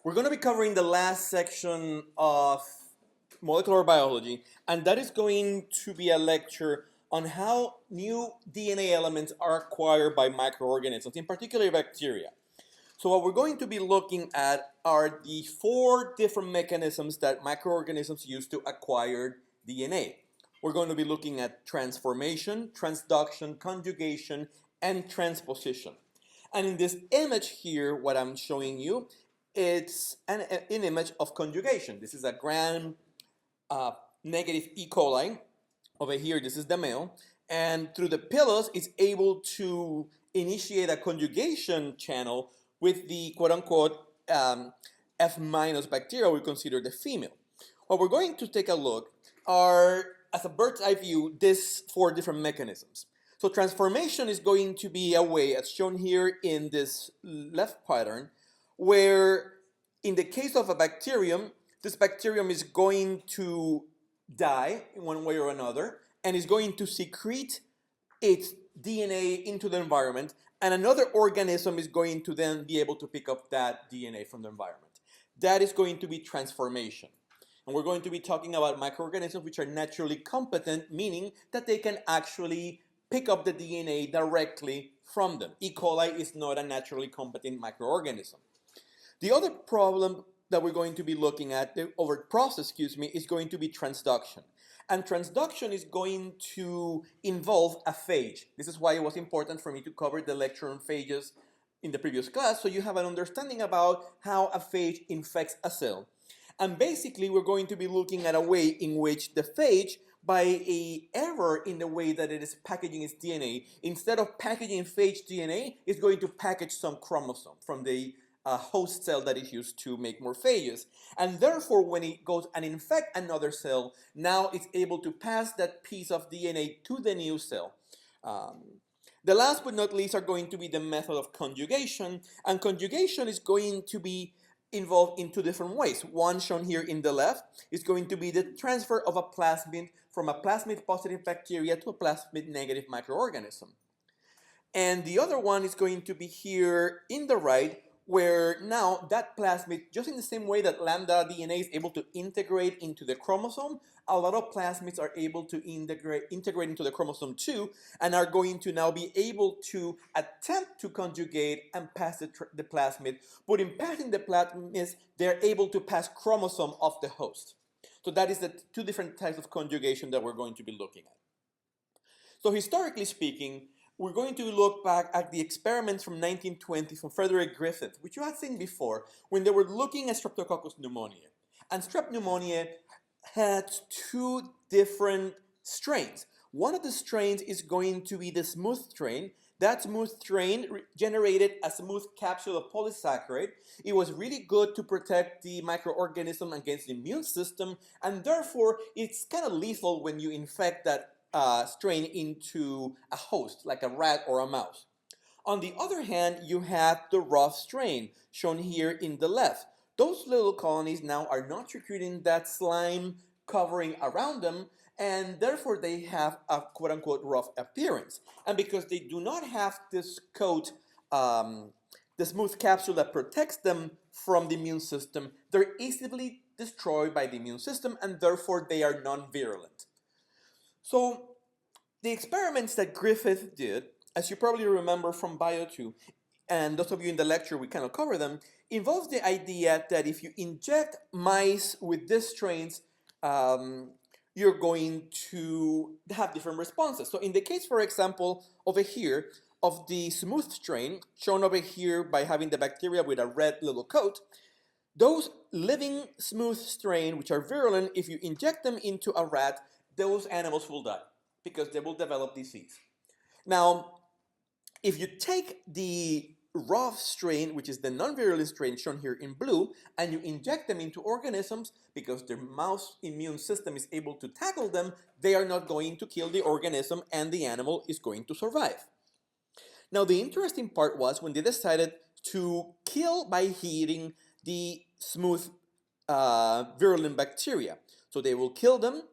We're going to be covering the last section of molecular biology, and that is going to be a lecture on how new DNA elements are acquired by microorganisms, in particular bacteria. So what we're going to be looking at are the 4 different mechanisms that microorganisms use to acquire DNA. We're going to be looking at transformation, transduction, conjugation, and transposition. And in this image here, what I'm showing you, it's an image of conjugation. This is a gram-negative E. coli. Over here, this is the male. And through the pilus, it's able to initiate a conjugation channel with the quote-unquote F- bacteria we consider the female. What we're going to take a look are, as a bird's eye view, these 4 different mechanisms. So transformation is going to be a way, as shown here in this left pattern, where in the case of a bacterium, this bacterium is going to die in one way or another and is going to secrete its DNA into the environment, and another organism is going to then be able to pick up that DNA from the environment. That is going to be transformation. And we're going to be talking about microorganisms which are naturally competent, meaning that they can actually pick up the DNA directly from them. E. coli is not a naturally competent microorganism. The other problem that we're going to be looking at, or process, is going to be transduction. And transduction is going to involve a phage. This is why it was important for me to cover the lecture on phages in the previous class, so you have an understanding about how a phage infects a cell. And basically, we're going to be looking at a way in which the phage, by an error in the way that it is packaging its DNA, instead of packaging phage DNA, is going to package some chromosome from the host cell that is used to make more phages. And therefore, when it goes and infect another cell, now it's able to pass that piece of DNA to the new cell. The last but not least are going to be the method of conjugation. And conjugation is going to be involved in 2 different ways. One shown here in the left is going to be the transfer of a plasmid from a plasmid positive bacteria to a plasmid negative microorganism. And the other one is going to be here in the right, where now that plasmid, just in the same way that lambda DNA is able to integrate into the chromosome, a lot of plasmids are able to integrate into the chromosome too, and are going to now be able to attempt to conjugate and pass the plasmid. But in passing the plasmids, they're able to pass chromosome of the host. So that is the 2 different types of conjugation that we're going to be looking at. So historically speaking, we're going to look back at the experiments from 1920 from Frederick Griffith, which you had seen before, when they were looking at Streptococcus pneumoniae. And Strep pneumoniae had 2 different strains. One of the strains is going to be the smooth strain. That smooth strain generated a smooth capsule of polysaccharide. It was really good to protect the microorganism against the immune system, and therefore it's kind of lethal when you infect that strain into a host, like a rat or a mouse. On the other hand, you have the rough strain, shown here in the left. Those little colonies now are not secreting that slime covering around them, and therefore they have a quote-unquote rough appearance. And because they do not have this coat, the smooth capsule that protects them from the immune system, they're easily destroyed by the immune system, and therefore they are non-virulent. So the experiments that Griffith did, as you probably remember from Bio 2, and those of you in the lecture, we kind of cover them, involves the idea that if you inject mice with these strains, you're going to have different responses. So in the case, for example, over here, of the smooth strain, shown over here by having the bacteria with a red little coat, those living smooth strain, which are virulent, if you inject them into a rat, those animals will die because they will develop disease. Now, if you take the rough strain, which is the non-virulent strain shown here in blue, and you inject them into organisms, because their mouse immune system is able to tackle them, they are not going to kill the organism and the animal is going to survive. Now, the interesting part was when they decided to kill by heating the smooth virulent bacteria. So they will kill them,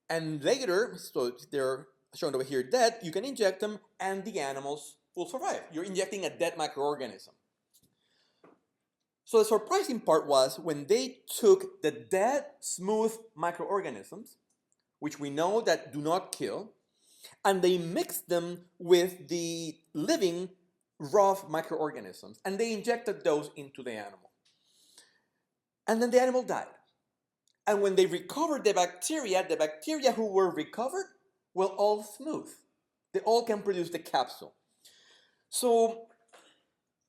and later, so they're shown over here dead, you can inject them and the animals will survive. You're injecting a dead microorganism. So the surprising part was when they took the dead, smooth microorganisms, which we know that do not kill, and they mixed them with the living raw microorganisms, and they injected those into the animal. And then the animal died. And when they recovered the bacteria who were recovered were all smooth. They all can produce the capsule. So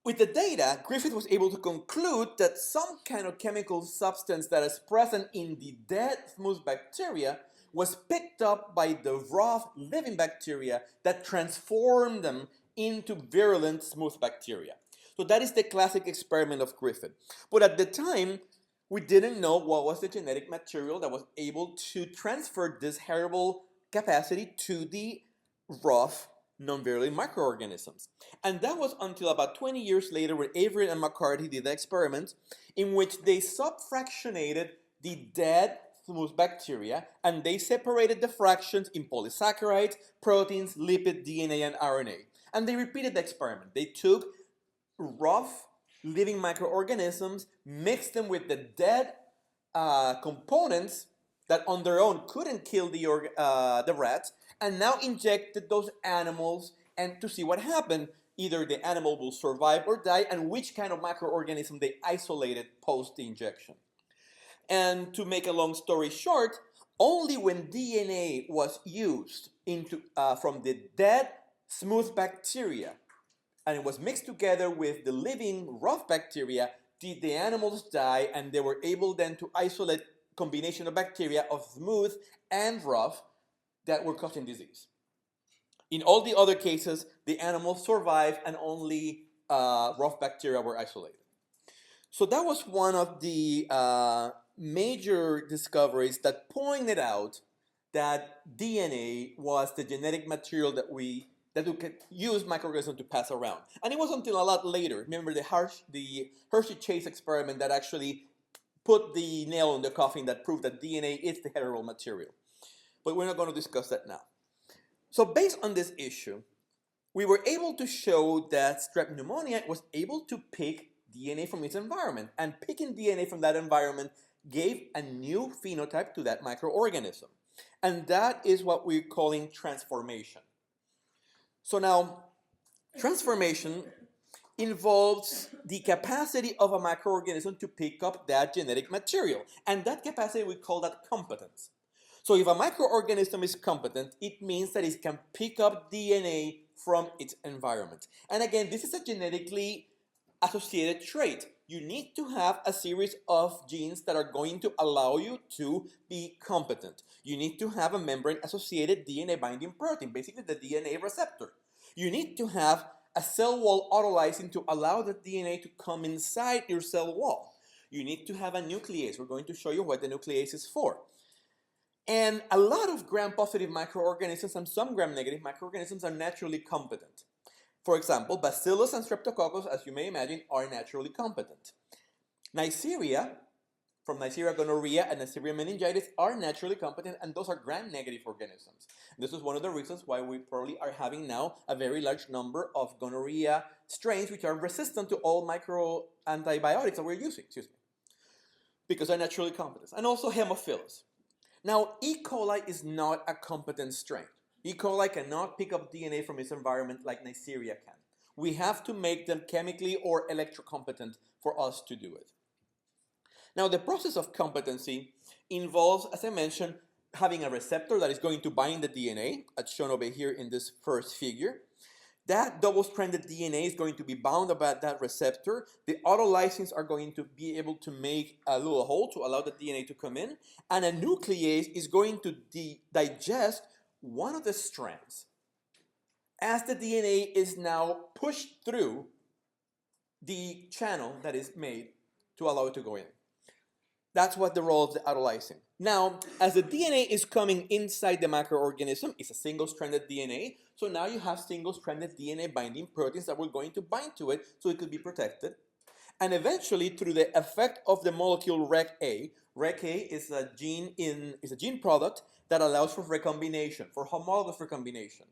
with the data, Griffith was able to conclude that some kind of chemical substance that is present in the dead smooth bacteria was picked up by the raw living bacteria that transformed them into virulent smooth bacteria. So that is the classic experiment of Griffith. But at the time, we didn't know what was the genetic material that was able to transfer this heritable capacity to the raw non-virulent microorganisms. And that was until about 20 years later when Avery and McCarthy did the experiment in which they subfractionated the dead smooth bacteria and they separated the fractions in polysaccharides, proteins, lipid, DNA, and RNA. And they repeated the experiment. They took raw living microorganisms, mixed them with the dead components that on their own couldn't kill the rats, and now injected those animals and to see what happened. Either the animal will survive or die, and which kind of microorganism they isolated post the injection. And to make a long story short, only when DNA was used from the dead smooth bacteria and it was mixed together with the living raw bacteria did the animals die, and they were able then to isolate combination of bacteria of smooth and rough that were causing disease. In all the other cases, the animals survived and only rough bacteria were isolated. So that was one of the major discoveries that pointed out that DNA was the genetic material that we could use microorganisms to pass around. And it wasn't until a lot later, remember the Hershey-Chase experiment that actually put the nail in the coffin that proved that DNA is the heritable material. But we're not going to discuss that now. So based on this issue, we were able to show that Strep pneumoniae was able to pick DNA from its environment, and picking DNA from that environment gave a new phenotype to that microorganism. And that is what we're calling transformation. So now, transformation involves the capacity of a microorganism to pick up that genetic material. And that capacity, we call that competence. So if a microorganism is competent, it means that it can pick up DNA from its environment. And again, this is a genetically associated trait. You need to have a series of genes that are going to allow you to be competent. You need to have a membrane-associated DNA binding protein, basically the DNA receptor. You need to have a cell wall autolysing to allow the DNA to come inside your cell wall. You need to have a nuclease. We're going to show you what the nuclease is for. And a lot of gram-positive microorganisms and some gram-negative microorganisms are naturally competent. For example, Bacillus and Streptococcus, as you may imagine, are naturally competent. Neisseria, from Neisseria gonorrhea and Neisseria meningitis, are naturally competent, and those are gram-negative organisms. This is one of the reasons why we probably are having now a very large number of gonorrhea strains which are resistant to all micro antibiotics that we're using, because they're naturally competent. And also Haemophilus. Now, E. coli is not a competent strain. E. coli cannot pick up DNA from its environment like Neisseria can. We have to make them chemically or electrocompetent for us to do it. Now, the process of competency involves, as I mentioned, having a receptor that is going to bind the DNA, as shown over here in this first figure. That double-stranded DNA is going to be bound about that receptor. The autolysins are going to be able to make a little hole to allow the DNA to come in. And a nuclease is going to digest one of the strands as the DNA is now pushed through the channel that is made to allow it to go in. That's what the role of the autolysine. Now, as the DNA is coming inside the microorganism, it's a single-stranded DNA, so now you have single-stranded DNA binding proteins that we're going to bind to it so it could be protected. And eventually, through the effect of the molecule REC-A is a gene product that allows for recombination, for homologous recombination.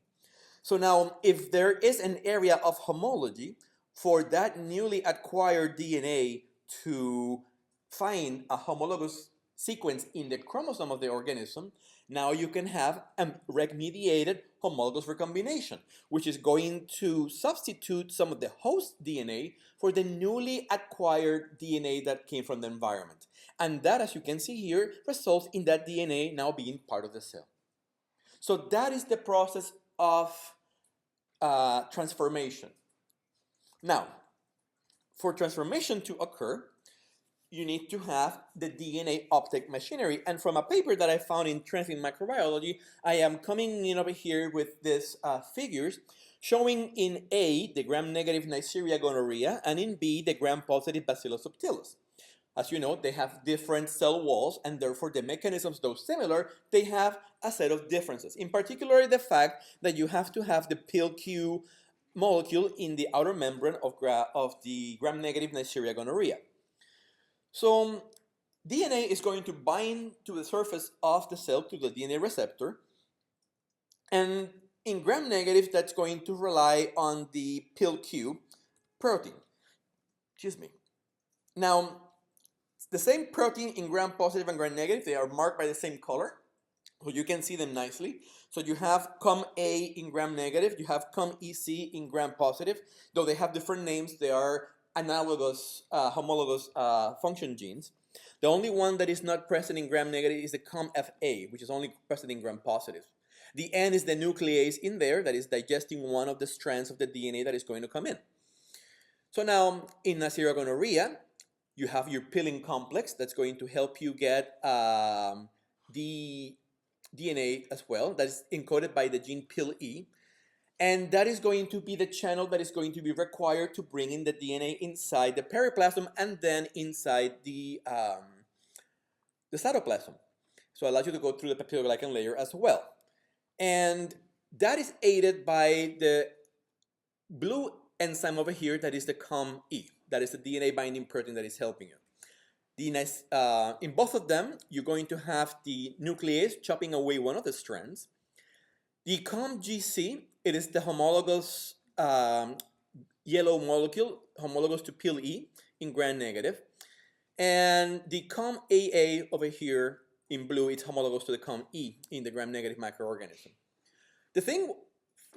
So now, if there is an area of homology for that newly acquired DNA to find a homologous sequence in the chromosome of the organism, now you can have a REC-mediated homologous recombination, which is going to substitute some of the host DNA for the newly acquired DNA that came from the environment. And that, as you can see here, results in that DNA now being part of the cell. So that is the process of transformation. Now, for transformation to occur, you need to have the DNA uptake machinery. And from a paper that I found in Transient Microbiology, I am coming in over here with these figures showing in A, the gram-negative Neisseria gonorrhea, and in B, the gram-positive Bacillus subtilis. As you know, they have different cell walls, and therefore the mechanisms, though similar, they have a set of differences. In particular, the fact that you have to have the PIL-Q molecule in the outer membrane of the gram-negative Neisseria gonorrhea. So DNA is going to bind to the surface of the cell, to the DNA receptor, and in gram-negative, that's going to rely on the PIL-Q protein. Excuse me. Now, the same protein in gram-positive and gram-negative, they are marked by the same color, so you can see them nicely. So you have COM-A in gram-negative, you have COM-EC in gram-positive, though they have different names, they are analogous, homologous function genes. The only one that is not present in gram-negative is the COM-FA, which is only present in gram-positive. The N is the nuclease in there that is digesting one of the strands of the DNA that is going to come in. So now, in Neisseria gonorrhea, you have your pilling complex that's going to help you get the DNA as well, that is encoded by the gene PIL-E. And that is going to be the channel that is going to be required to bring in the DNA inside the periplasm and then inside the cytoplasm. So it allows you to go through the peptidoglycan layer as well. And that is aided by the blue enzyme over here that is the COM-E. That is the DNA binding protein that is helping you. In both of them, you're going to have the nuclease chopping away one of the strands. The COM-GC, it is the homologous yellow molecule, homologous to PIL-E in gram-negative. And the COM-AA over here in blue, it's homologous to the COM-E in the gram-negative microorganism. The thing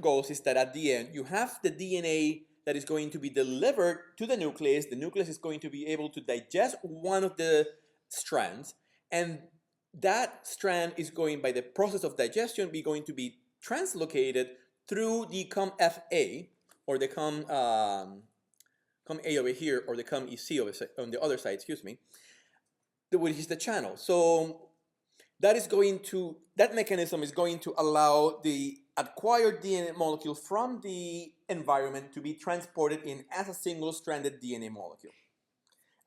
goes is that at the end, you have the DNA that is going to be delivered to the nucleus. The nucleus is going to be able to digest one of the strands, and that strand is going, by the process of digestion, going to be translocated through the COM-FA, or the COM-A over here, or the COM-EC on the other side, excuse me, which is the channel. So that mechanism is going to allow the acquired DNA molecule from the environment to be transported in as a single-stranded DNA molecule.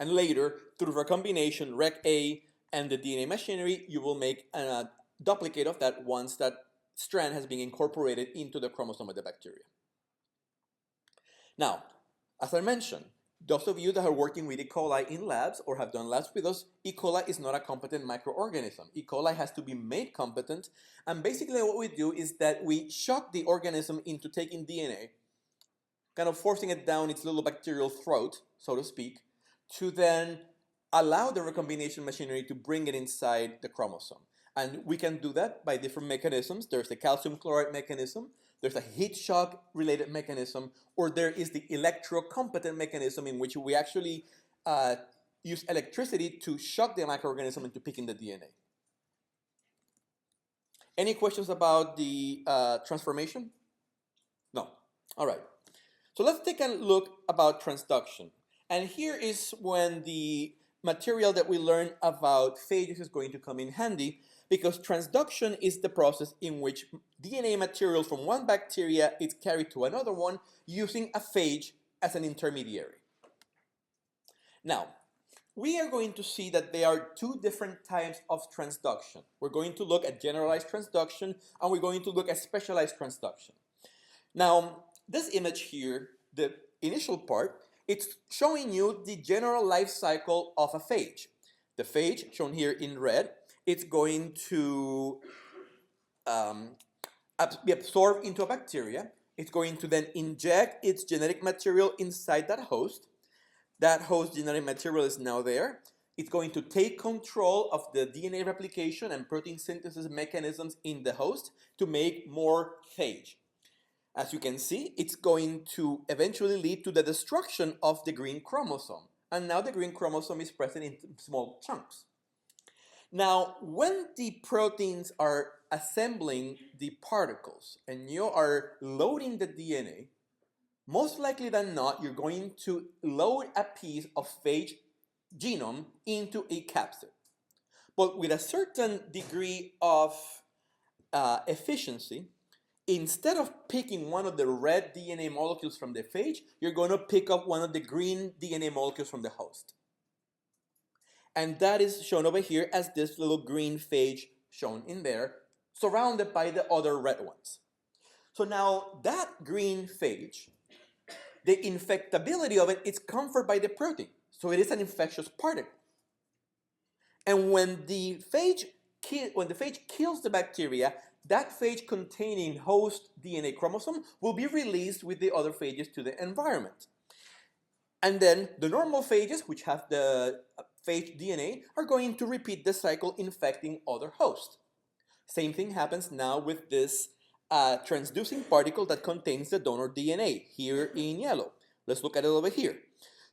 And later, through recombination, REC-A and the DNA machinery, you will make a duplicate of that once that strand has been incorporated into the chromosome of the bacteria. Now, as I mentioned, those of you that are working with E. coli in labs or have done labs with us, E. coli is not a competent microorganism. E. coli has to be made competent, and basically what we do is that we shock the organism into taking DNA, kind of forcing it down its little bacterial throat, so to speak, to then allow the recombination machinery to bring it inside the chromosome. And we can do that by different mechanisms. There's the calcium chloride mechanism, there's a heat shock related mechanism, or there is the electrocompetent mechanism in which we actually use electricity to shock the microorganism into picking the DNA. Any questions about the transformation? No. All right. So let's take a look about transduction. And here is when the material that we learned about phages is going to come in handy, because transduction is the process in which DNA material from one bacteria is carried to another one using a phage as an intermediary. Now, we are going to see that there are two different types of transduction. We're going to look at generalized transduction, and we're going to look at specialized transduction. Now, this image here, the initial part, it's showing you the general life cycle of a phage. The phage, shown here in red, it's going to be absorbed into a bacteria. It's going to then inject its genetic material inside that host. That host genetic material is now there. It's going to take control of the DNA replication and protein synthesis mechanisms in the host to make more phage. As you can see, it's going to eventually lead to the destruction of the green chromosome. And now the green chromosome is present in small chunks. Now, when the proteins are assembling the particles and you are loading the DNA, most likely than not, you're going to load a piece of phage genome into a capsid. But with a certain degree of efficiency, instead of picking one of the red DNA molecules from the phage, you're going to pick up one of the green DNA molecules from the host. And that is shown over here as this little green phage shown in there, surrounded by the other red ones. So now that green phage, the infectability of it is conferred by the protein. So it is an infectious particle. And when the phage kills the bacteria, that phage containing host DNA chromosome will be released with the other phages to the environment. And then the normal phages, which have the phage DNA, are going to repeat the cycle infecting other hosts. Same thing happens now with this transducing particle that contains the donor DNA, here in yellow. Let's look at it over here.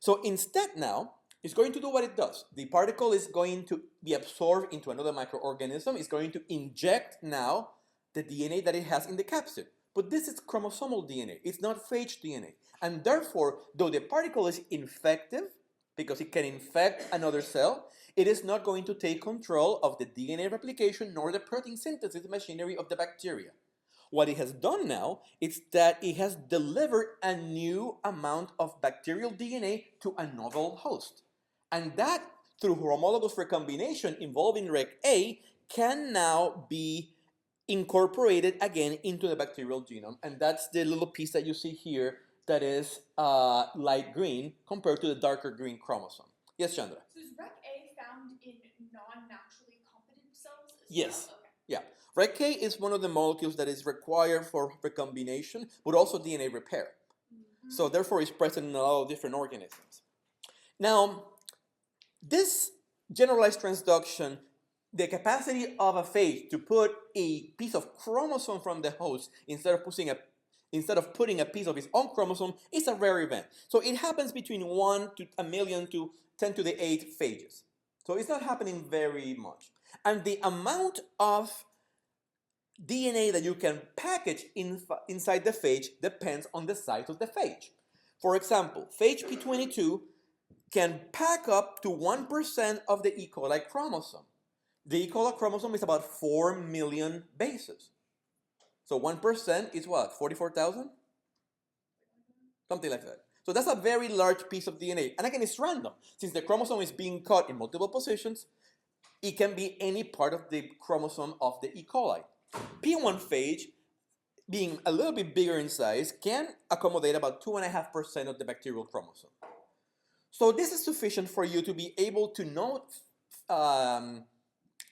So instead now, it's going to do what it does. The particle is going to be absorbed into another microorganism. It's going to inject now the DNA that it has in the capsid. But this is chromosomal DNA. It's not phage DNA. And therefore, though the particle is infective, because it can infect another cell, it is not going to take control of the DNA replication nor the protein synthesis machinery of the bacteria. What it has done now is that it has delivered a new amount of bacterial DNA to a novel host. And that, through homologous recombination involving Rec-A, can now be incorporated again into the bacterial genome. And that's the little piece that you see here that is light green compared to the darker green chromosome. Yes, Chandra? So is Rec-A found in non-naturally competent cells as yes. well? Okay. Yeah. Rec-A is one of the molecules that is required for recombination, but also DNA repair. Mm-hmm. So therefore it's present in a lot of different organisms. Now, this generalized transduction, the capacity of a phage to put a piece of chromosome from the host instead of putting a piece of its own chromosome, is a rare event. So it happens between 1 to a million to 10 to the 8 phages. So it's not happening very much. And the amount of DNA that you can package inside the phage depends on the size of the phage. For example, phage P22 can pack up to 1% of the E. coli chromosome. The E. coli chromosome is about 4 million bases. So 1% is what, 44,000? Something like that. So that's a very large piece of DNA. And again, it's random. Since the chromosome is being cut in multiple positions, it can be any part of the chromosome of the E. coli. P1 phage, being a little bit bigger in size, can accommodate about 2.5% of the bacterial chromosome. So this is sufficient for you to be able to note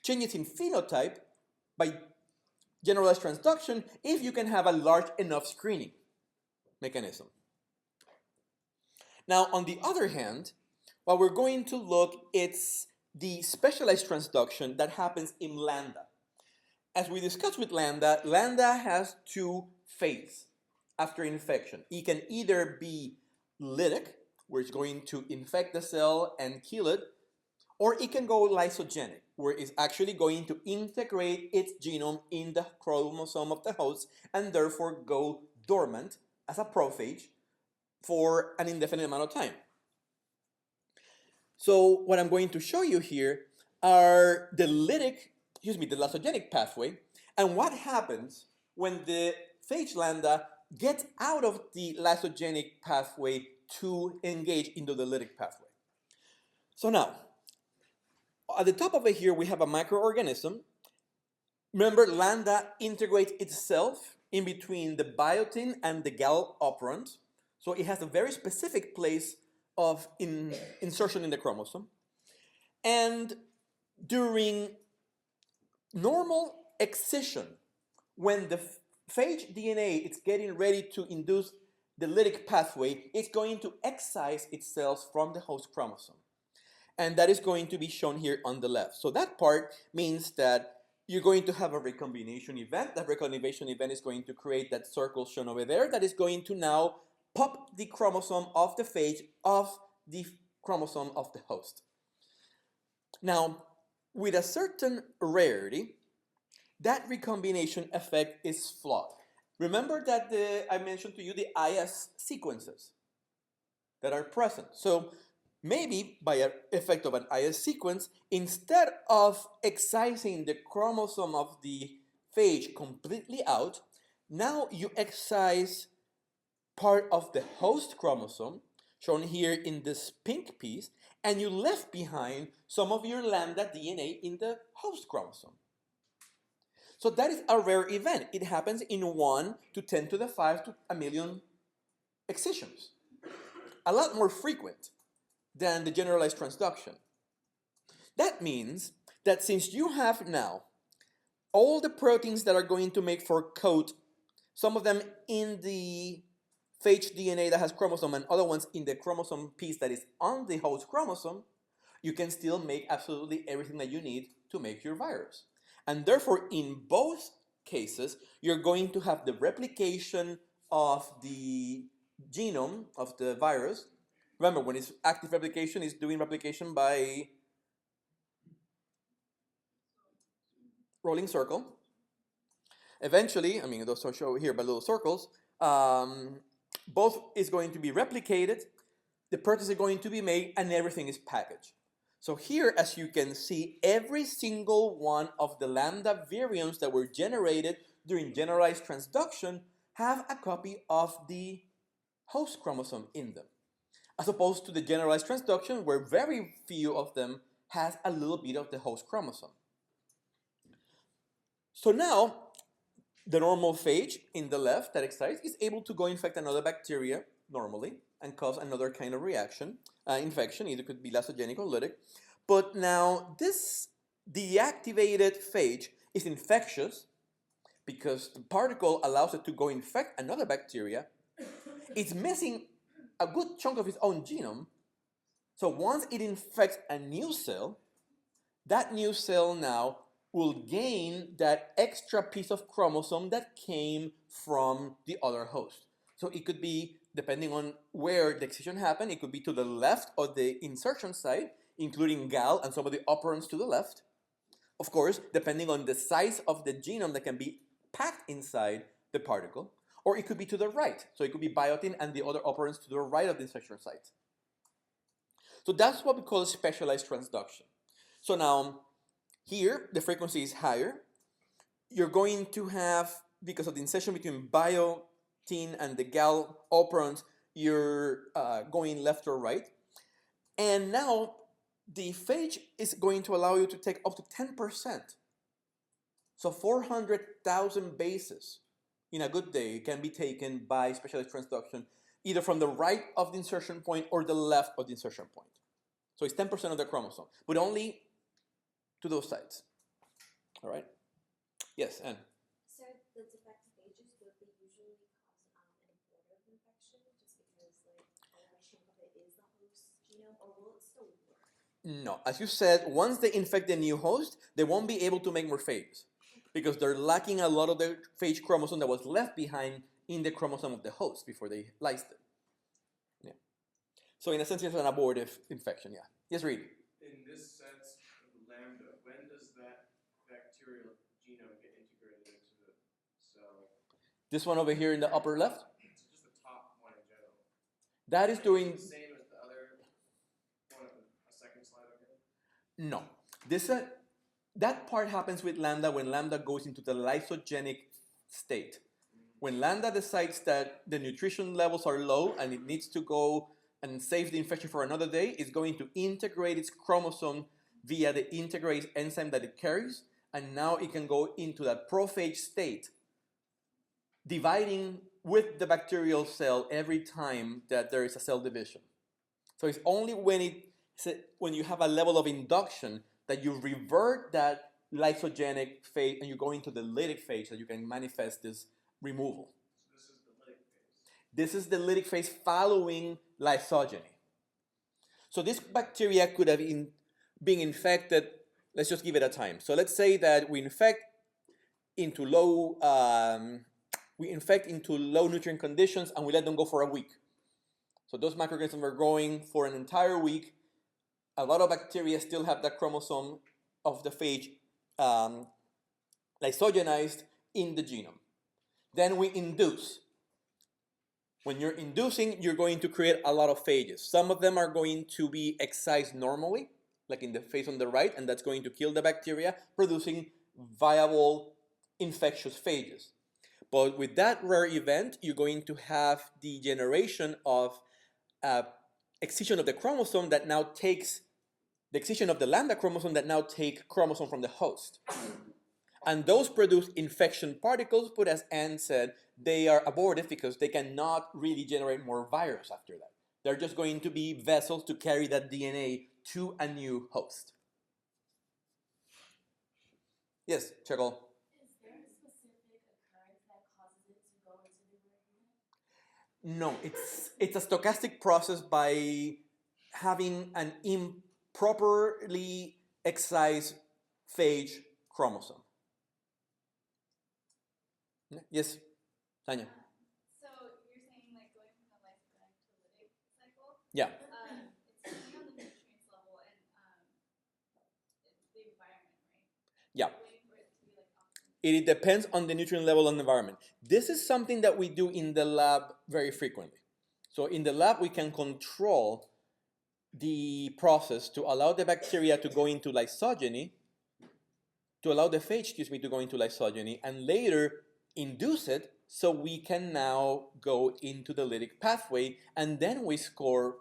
changes in phenotype by generalized transduction if you can have a large enough screening mechanism. Now, on the other hand, what we're going to look, it's the specialized transduction that happens in lambda. As we discussed with lambda, lambda has two phases after infection. It can either be lytic, where it's going to infect the cell and kill it, or it can go lysogenic, where it's actually going to integrate its genome in the chromosome of the host and therefore go dormant as a prophage for an indefinite amount of time. So what I'm going to show you here are the lysogenic pathway, and what happens when the phage lambda gets out of the lysogenic pathway to engage into the lytic pathway. So now, at the top of it here, we have a microorganism. Remember, lambda integrates itself in between the biotin and the gal operant. So it has a very specific place of insertion in the chromosome. And during normal excision, when the phage DNA is getting ready to induce the lytic pathway, it's going to excise itself from the host chromosome. And that is going to be shown here on the left. So that part means that you're going to have a recombination event. That recombination event is going to create that circle shown over there that is going to now pop the chromosome of the phage off the chromosome of the host. Now, with a certain rarity, that recombination effect is flawed. Remember that I mentioned to you the IS sequences that are present. So maybe by an effect of an IS sequence, instead of excising the chromosome of the phage completely out, now you excise part of the host chromosome, shown here in this pink piece, and you left behind some of your lambda DNA in the host chromosome. So that is a rare event. It happens in 1 to 10 to the 5 to a million excisions. A lot more frequent than the generalized transduction. That means that since you have now all the proteins that are going to make for coat, some of them in the phage DNA that has chromosome and other ones in the chromosome piece that is on the host chromosome, you can still make absolutely everything that you need to make your virus. And therefore, in both cases, you're going to have the replication of the genome of the virus. Remember, when it's active replication, it's doing replication by rolling circle. Eventually, I mean, those are shown here by little circles, both is going to be replicated, the proteins are going to be made, and everything is packaged. So here, as you can see, every single one of the lambda virions that were generated during generalized transduction have a copy of the host chromosome in them, as opposed to the generalized transduction where very few of them has a little bit of the host chromosome. So now, the normal phage in the left that excites is able to go infect another bacteria normally and cause another kind of reaction, infection, either could be lysogenic or lytic. But now this deactivated phage is infectious because the particle allows it to go infect another bacteria. It's missing a good chunk of its own genome. So once it infects a new cell, that new cell now will gain that extra piece of chromosome that came from the other host. So it could be, depending on where the excision happened, it could be to the left of the insertion site, including GAL and some of the operands to the left. Of course, depending on the size of the genome that can be packed inside the particle, or it could be to the right. So it could be biotin and the other operands to the right of the insertion site. So that's what we call specialized transduction. So now, here, the frequency is higher. You're going to have, because of the insertion between biotin and the GAL operands, you're going left or right. And now, the phage is going to allow you to take up to 10%. So 400,000 bases in a good day can be taken by specialized transduction, either from the right of the insertion point or the left of the insertion point. So it's 10% of the chromosome, but only to those sites. All right? Yes, Anne? So the defective phages, would they usually cause an abortive infection just because like a large chunk of it is the host genome, or will it still work? No. As you said, once they infect the new host, they won't be able to make more phages because they're lacking a lot of the phage chromosome that was left behind in the chromosome of the host before they lysed it. Yeah. So in a sense, it's an abortive infection, yeah. Yes, Reed? In this sense of lambda, when does that bacterial genome get integrated into the cell? This one over here in the upper left? It's just the top one in general. That is doing... The same as the other one, a second slide over here? No. That part happens with lambda when lambda goes into the lysogenic state. When lambda decides that the nutrition levels are low and it needs to go and save the infection for another day, it's going to integrate its chromosome via the integrase enzyme that it carries, and now it can go into that prophage state, dividing with the bacterial cell every time that there is a cell division. So it's only when you have a level of induction that you revert that lysogenic phase and you go into the lytic phase that you can manifest this removal. So this is the lytic phase. This is the lytic phase following lysogeny. So this bacteria could have been infected, let's just give it a time. So let's say that we infect into low nutrient conditions and we let them go for a week. So those microorganisms are growing for an entire week. A lot of bacteria still have that chromosome of the phage lysogenized in the genome. Then we induce. When you're inducing, you're going to create a lot of phages. Some of them are going to be excised normally, like in the phase on the right, and that's going to kill the bacteria, producing viable infectious phages. But with that rare event, you're going to have the generation of excision of the chromosome that now takes the excision of the lambda chromosome that now take chromosome from the host. And those produce infection particles, but as Anne said, they are abortive because they cannot really generate more virus after that. They're just going to be vessels to carry that DNA to a new host. Yes, Cheryl? Is there a specific occurrence that causes it to go into the urine? No, it's a stochastic process by having an improperly excised phage chromosome. Yes, Tanya. So you're saying like going from the lysogenic to lytic cycle? Yeah. It's depending on the nutrients level and the environment, right? Yeah. Waiting for it to be like optimal. It depends on the nutrient level and environment. This is something that we do in the lab very frequently. So in the lab, we can control the process to allow the bacteria to go into lysogeny, to allow the phage, to go into lysogeny, and later induce it so we can now go into the lytic pathway, and then we score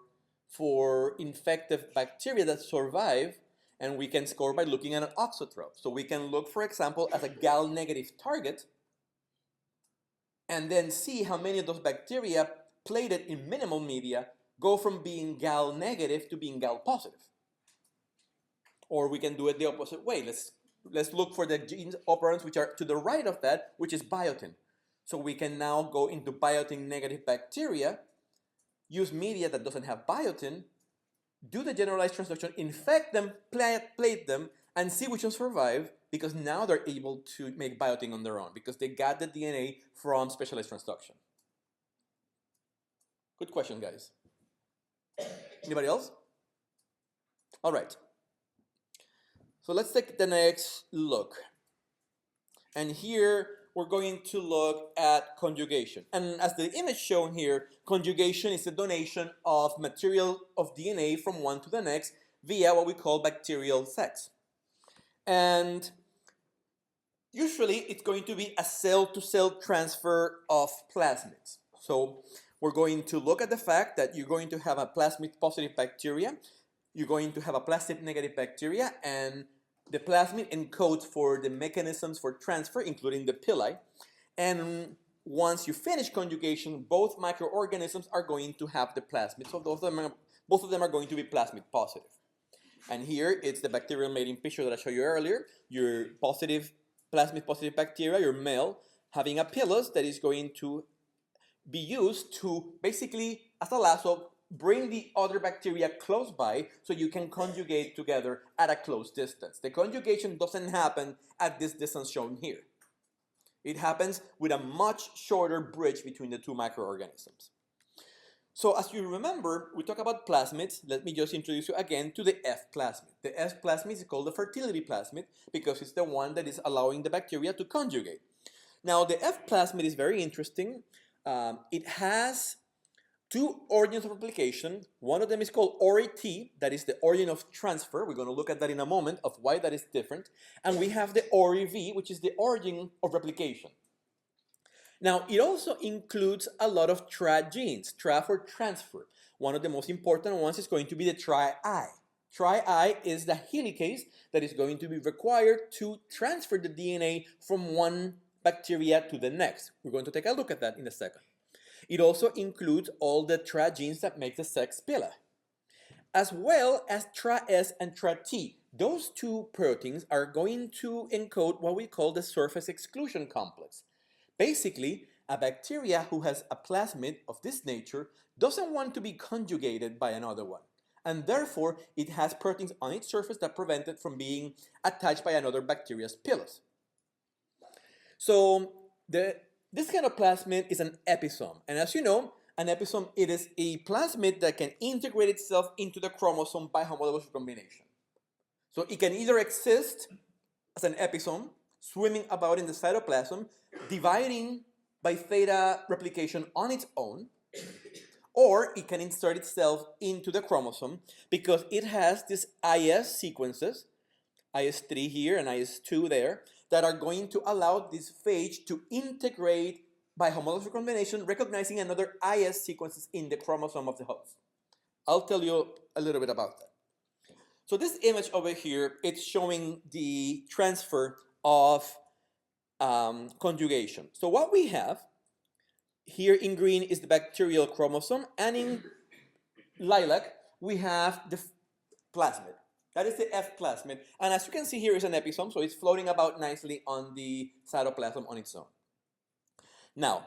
for infective bacteria that survive, and we can score by looking at an auxotrope. So we can look, for example, at a gal-negative target, and then see how many of those bacteria plated in minimal media go from being gal-negative to being gal-positive. Or we can do it the opposite way. Let's look for the genes operants which are to the right of that, which is biotin. So we can now go into biotin-negative bacteria, use media that doesn't have biotin, do the generalized transduction, infect them, plate them, and see which ones survive, because now they're able to make biotin on their own, because they got the DNA from specialized transduction. Good question, guys. Anybody else? All right. So let's take the next look. And here we're going to look at conjugation. And as the image shown here, conjugation is the donation of material of DNA from one to the next via what we call bacterial sex. And usually it's going to be a cell-to-cell transfer of plasmids. So we're going to look at the fact that you're going to have a plasmid-positive bacteria, you're going to have a plasmid-negative bacteria, and the plasmid encodes for the mechanisms for transfer, including the pili. And once you finish conjugation, both microorganisms are going to have the plasmid. So both of them are going to be plasmid positive. And here it's the bacterial mating picture that I showed you earlier. Your positive, plasmid positive bacteria, your male, having a pilus that is going to be used to basically, as a lasso, bring the other bacteria close by so you can conjugate together at a close distance. The conjugation doesn't happen at this distance shown here. It happens with a much shorter bridge between the two microorganisms. So as you remember, we talk about plasmids. Let me just introduce you again to the F plasmid. The F plasmid is called the fertility plasmid because it's the one that is allowing the bacteria to conjugate. Now the F plasmid is very interesting. It has two origins of replication. One of them is called ORAT, that is the origin of transfer. We're going to look at that in a moment of why that is different. And we have the ORAV, which is the origin of replication. Now, it also includes a lot of TRA genes, TRA for transfer. One of the most important ones is going to be the tri-I. Tri-I is the helicase that is going to be required to transfer the DNA from one bacteria to the next. We're going to take a look at that in a second. It also includes all the TRA genes that make the sex pila, as well as TRA-S and TRA-T. Those two proteins are going to encode what we call the surface exclusion complex. Basically, A bacteria who has a plasmid of this nature doesn't want to be conjugated by another one, and therefore it has proteins on its surface that prevent it from being attached by another bacteria's pilus. So this kind of plasmid is an epitome, and as you know, an epitome, it is a plasmid that can integrate itself into the chromosome by homologous recombination. So it can either exist as an epitome, swimming about in the cytoplasm, dividing by theta replication on its own, or it can insert itself into the chromosome because it has these IS sequences, IS3 here and IS2 there, that are going to allow this phage to integrate by homologous recombination, recognizing another IS sequences in the chromosome of the host. I'll tell you a little bit about that. So this image over here, it's showing the transfer of conjugation. So what we have here in green is the bacterial chromosome, and in lilac we have the plasmid. That is the F plasmid, and as you can see here is an epitome, so it's floating about nicely on the cytoplasm on its own. Now,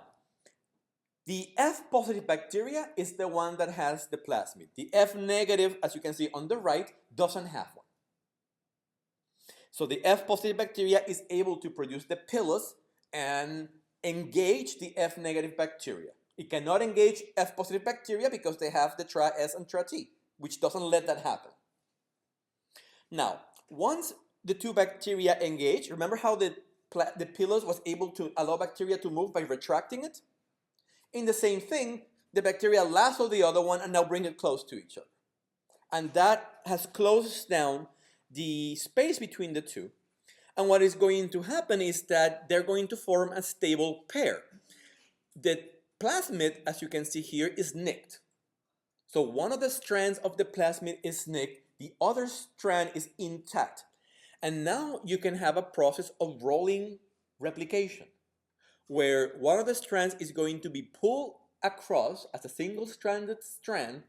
the F positive bacteria is the one that has the plasmid. The F negative, as you can see on the right, doesn't have one. So the F positive bacteria is able to produce the pilus and engage the F negative bacteria. It cannot engage F positive bacteria because they have the Tra-S and Tra-T, which doesn't let that happen. Now, once the two bacteria engage, remember how the pilus was able to allow bacteria to move by retracting it? In the same thing, the bacteria lasso the other one and now bring it close to each other. And that has closed down the space between the two. And what is going to happen is that they're going to form a stable pair. The plasmid, as you can see here, is nicked. So one of the strands of the plasmid is nicked, the other strand is intact. And now you can have a process of rolling replication, where one of the strands is going to be pulled across as a single-stranded strand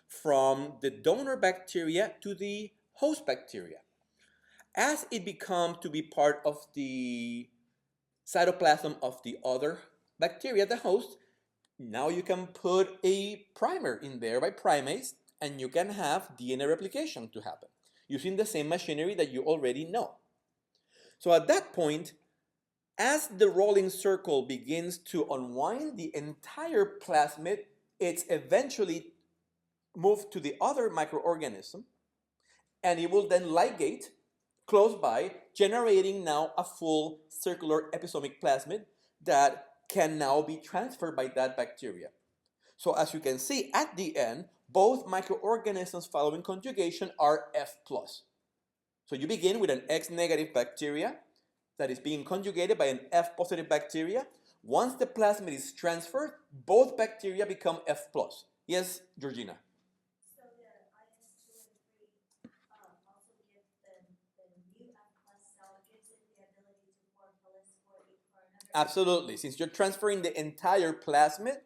from the donor bacteria to the host bacteria. As it becomes to be part of the cytoplasm of the other bacteria, the host, now you can put a primer in there by primase, and you can have DNA replication to happen using the same machinery that you already know. So at that point, as the rolling circle begins to unwind the entire plasmid, it's eventually moved to the other microorganism, and it will then ligate close by, generating now a full circular episomic plasmid that can now be transferred by that bacteria. So as you can see, at the end, both microorganisms following conjugation are F+. So you begin with an X-negative bacteria that is being conjugated by an F-positive bacteria. Once the plasmid is transferred, both bacteria become F+. Yes, Georgina? So the IS2 and 3 also give the new F+ cell gives it the ability to form pilus for another. Absolutely. Since you're transferring the entire plasmid,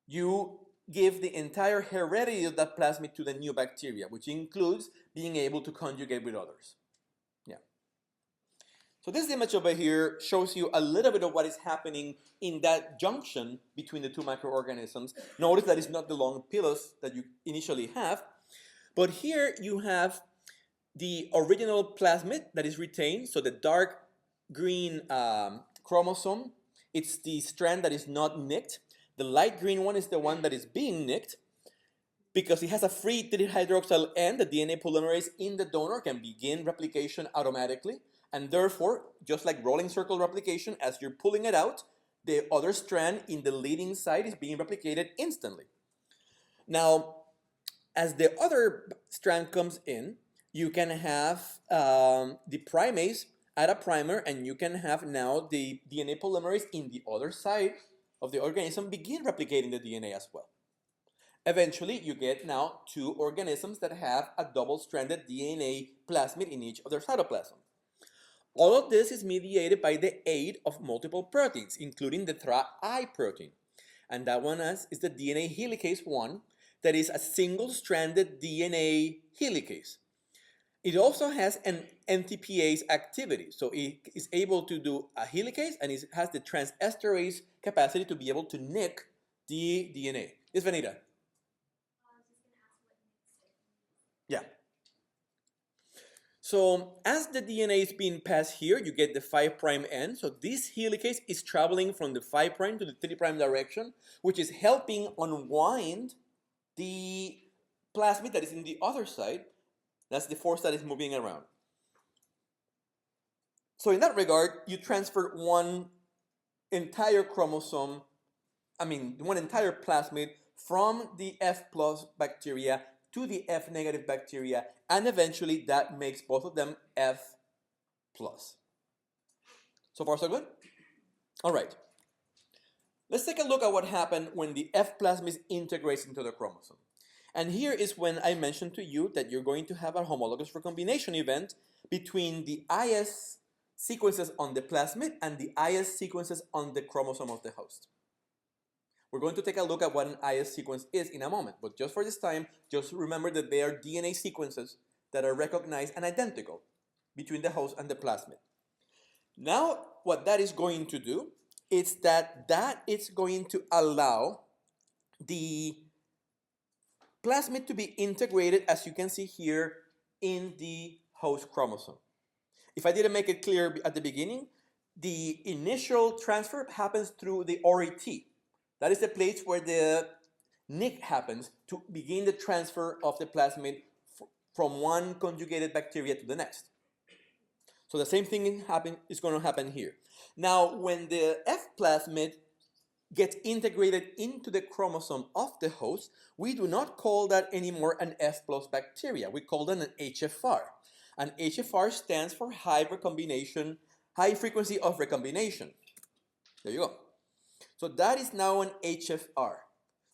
you give the entire heredity of that plasmid to the new bacteria, which includes being able to conjugate with others. Yeah. So this image over here shows you a little bit of what is happening in that junction between the two microorganisms. Notice that it's not the long pilus that you initially have, but here you have the original plasmid that is retained. So the dark green chromosome, it's the strand that is not nicked. The light green one is the one that is being nicked because it has a free hydroxyl end. The DNA polymerase in the donor can begin replication automatically, and therefore, just like rolling circle replication, as you're pulling it out, the other strand in the leading side is being replicated instantly. Now, as the other strand comes in, you can have the primase add a primer, and you can have now the DNA polymerase in the other side of the organism begin replicating the DNA as well. Eventually, you get now two organisms that have a double-stranded DNA plasmid in each of their cytoplasm. All of this is mediated by the aid of multiple proteins, including the Tra-I protein. And that one is the DNA helicase 1, that is a single-stranded DNA helicase. It also has an NTPase activity, so it is able to do a helicase, and it has the transesterase capacity to be able to nick the DNA. Yes, Vanita? I was just gonna ask what makes it. Yeah. So as the DNA is being passed here, you get the 5' end. So this helicase is traveling from the 5' to the 3' direction, which is helping unwind the plasmid that is in the other side. That's the force that is moving around. So in that regard, you transfer one entire chromosome, one entire plasmid from the F plus bacteria to the F negative bacteria, and eventually that makes both of them F plus. So far, so good? All right. Let's take a look at what happened when the F plasmid integrates into the chromosome. And here is when I mentioned to you that you're going to have a homologous recombination event between the IS sequences on the plasmid and the IS sequences on the chromosome of the host. We're going to take a look at what an IS sequence is in a moment, but just for this time, just remember that they are DNA sequences that are recognized and identical between the host and the plasmid. Now, what that is going to do is that it's going to allow the plasmid to be integrated, as you can see here, in the host chromosome. If I didn't make it clear at the beginning, the initial transfer happens through the RET. That is the place where the nick happens to begin the transfer of the plasmid from one conjugated bacteria to the next. So the same thing is going to happen here. Now, when the F plasmid gets integrated into the chromosome of the host, we do not call that anymore an F plus bacteria. We call them an HFR. And HFR stands for high frequency of recombination. There you go. So that is now an HFR.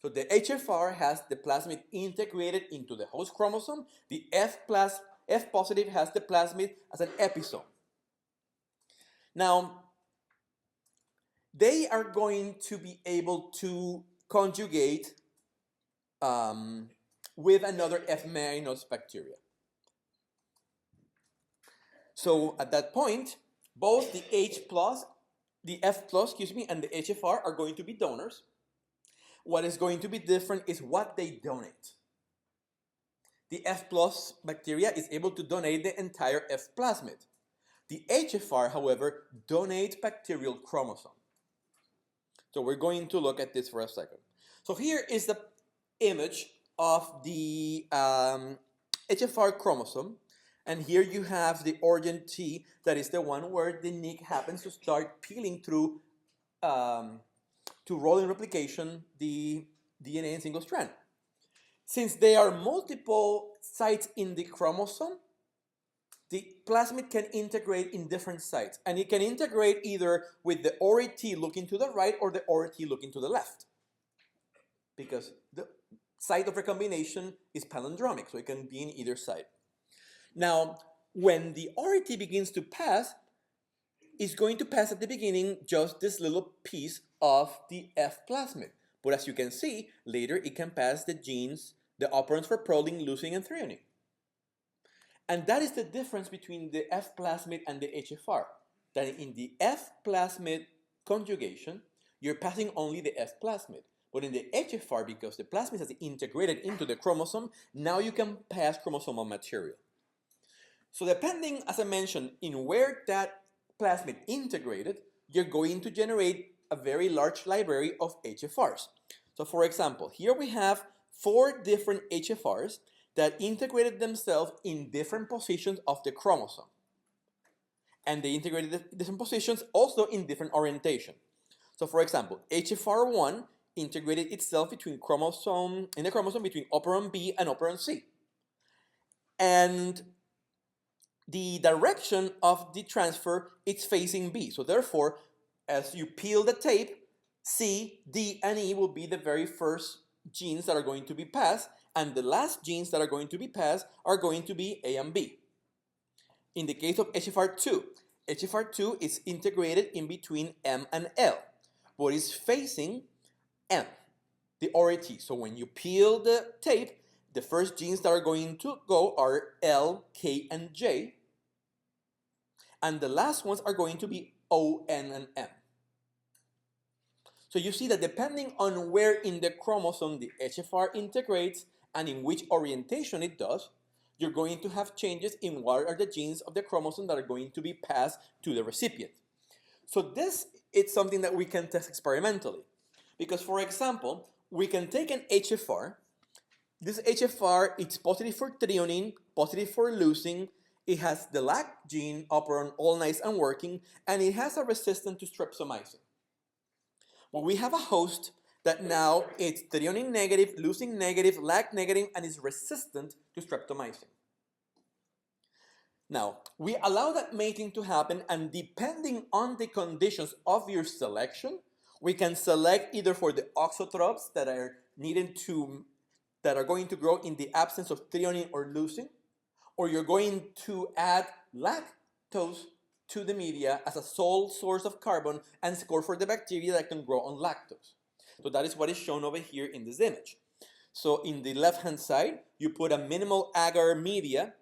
So the HFR has the plasmid integrated into the host chromosome. The F positive has the plasmid as an episome. Now, they are going to be able to conjugate with another F- bacteria. So at that point, both the F plus, and the HFR are going to be donors. What is going to be different is what they donate. The F plus bacteria is able to donate the entire F plasmid. The HFR, however, donates bacterial chromosome. So we're going to look at this for a second. So here is the image of the HFR chromosome. And here you have the origin T, that is the one where the nick happens to start peeling through to roll in replication the DNA in single strand. Since there are multiple sites in the chromosome, the plasmid can integrate in different sites. And it can integrate either with the RET looking to the right or the RET looking to the left, because the site of recombination is palindromic, so it can be in either side. Now, when the RET begins to pass, it's going to pass at the beginning just this little piece of the F plasmid. But as you can see, later it can pass the genes, the operants for proline, leucine, and threonine. And that is the difference between the F plasmid and the HFR. That in the F plasmid conjugation, you're passing only the F plasmid. But in the HFR, because the plasmid has integrated into the chromosome, now you can pass chromosomal material. So depending, as I mentioned, in where that plasmid integrated, you're going to generate a very large library of HFRs. So for example, here we have 4 different HFRs that integrated themselves in different positions of the chromosome. And they integrated the different positions also in different orientation. So for example, HFR1 integrated itself in the chromosome between operon B and operon C. And the direction of the transfer is facing B. So therefore, as you peel the tape, C, D, and E will be the very first genes that are going to be passed, and the last genes that are going to be passed are going to be A and B. In the case of HFR2, HFR2 is integrated in between M and L, but is facing M, the RET. So when you peel the tape, the first genes that are going to go are L, K, and J, and the last ones are going to be O, N, and M. So you see that depending on where in the chromosome the HFR integrates and in which orientation it does, you're going to have changes in what are the genes of the chromosome that are going to be passed to the recipient. So this is something that we can test experimentally. Because for example, we can take an HFR. This HFR, it's positive for threonine, positive for leucine. It has the lac gene operon all nice and working, and it has a resistance to streptomycin. Well, we have a host that now it's threonine negative, leucine negative, lac negative, and is resistant to streptomycin. Now, we allow that mating to happen, and depending on the conditions of your selection, we can select either for the auxotropes that are going to grow in the absence of threonine or leucine, or you're going to add lactose to the media as a sole source of carbon and score for the bacteria that can grow on lactose. So that is what is shown over here in this image. So in the left-hand side, you put a minimal agar media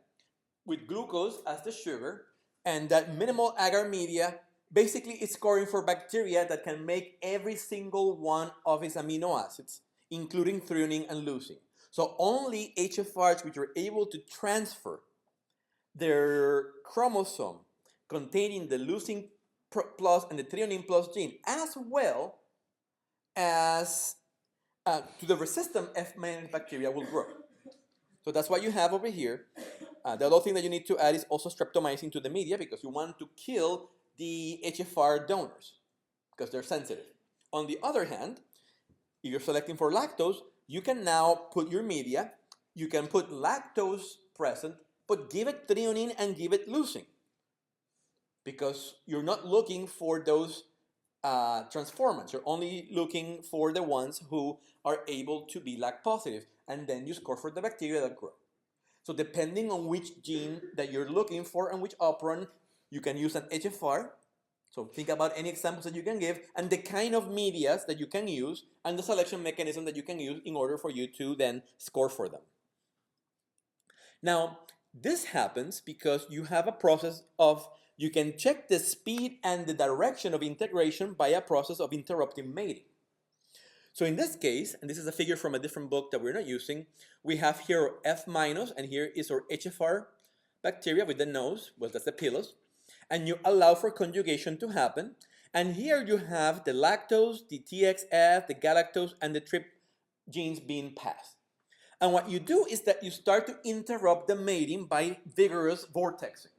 with glucose as the sugar, and that minimal agar media basically is scoring for bacteria that can make every single one of its amino acids, including threonine and leucine. So only HFRs which are able to transfer their chromosome containing the leucine plus and the threonine plus gene, as well as to the resistant F- bacteria will grow. So that's what you have over here. The other thing that you need to add is also streptomycin to the media because you want to kill the HFR donors because they're sensitive. On the other hand, if you're selecting for lactose, you can now put your media, you can put lactose present, but give it threonine and give it leucine because you're not looking for those transformants. You're only looking for the ones who are able to be lac positive, and then you score for the bacteria that grow. So depending on which gene that you're looking for and which operon, you can use an HFR. So think about any examples that you can give and the kind of medias that you can use and the selection mechanism that you can use in order for you to then score for them. Now, this happens because you have a process of, you can check the speed and the direction of integration by a process of interrupting mating. So in this case, and this is a figure from a different book that we're not using, we have here F minus, and here is our HFR bacteria with the nose, well, that's the pilus, and you allow for conjugation to happen. And here you have the lactose, the TXF, the galactose, and the trip genes being passed. And what you do is that you start to interrupt the mating by vigorous vortexing.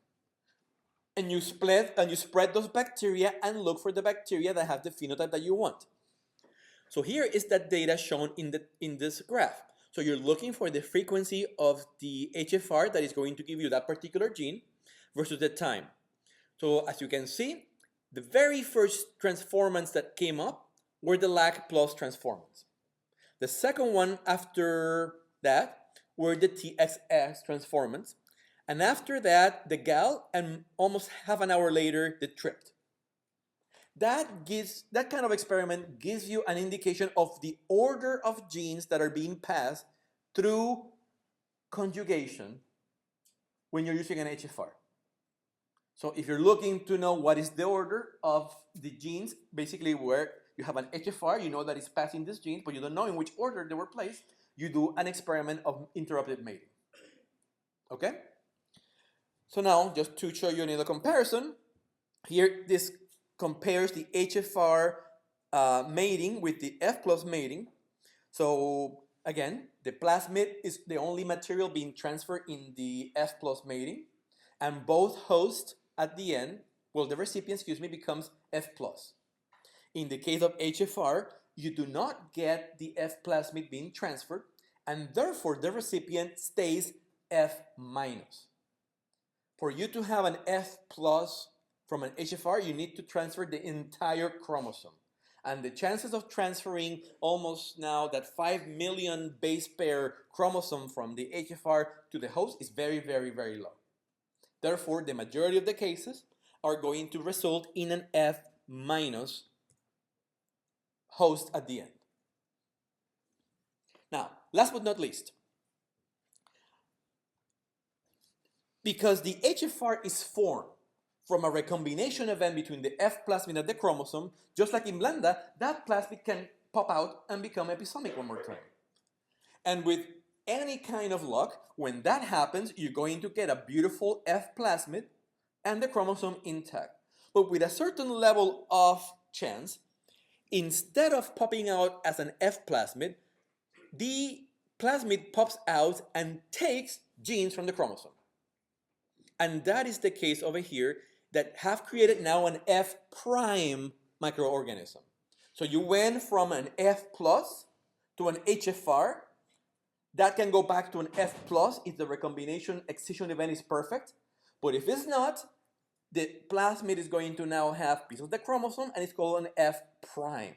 And you spread those bacteria and look for the bacteria that have the phenotype that you want. So here is that data shown in this graph. So you're looking for the frequency of the HFR that is going to give you that particular gene versus the time. So as you can see, the very first transformants that came up were the lac plus transformants. The second one after that were the TXS transformants. And after that, the gal, and almost half an hour later, the tript. That kind of experiment gives you an indication of the order of genes that are being passed through conjugation when you're using an HFR. So if you're looking to know what is the order of the genes, basically where you have an HFR, you know that it's passing these genes, but you don't know in which order they were placed, you do an experiment of interrupted mating. Okay? So now, just to show you another comparison, here this compares the HFR mating with the F plus mating. So again, the plasmid is the only material being transferred in the F plus mating, and both hosts at the end, well, the recipient, becomes F plus. In the case of HFR, you do not get the F plasmid being transferred, and therefore the recipient stays F minus. For you to have an F plus from an HFR, you need to transfer the entire chromosome. And the chances of transferring almost now that 5 million base pair chromosome from the HFR to the host is very, very, very low. Therefore, the majority of the cases are going to result in an F minus host at the end. Now, last but not least, Because the HFR is formed from a recombination event between the F plasmid and the chromosome, just like in Blanda, that plasmid can pop out and become episomic one more time. And with any kind of luck, when that happens, you're going to get a beautiful F plasmid and the chromosome intact. But with a certain level of chance, instead of popping out as an F plasmid, the plasmid pops out and takes genes from the chromosome. And that is the case over here that have created now an F prime microorganism. So you went from an F plus to an HFR. That can go back to an F plus if the recombination excision event is perfect. But if it's not, the plasmid is going to now have piece of the chromosome and it's called an F prime.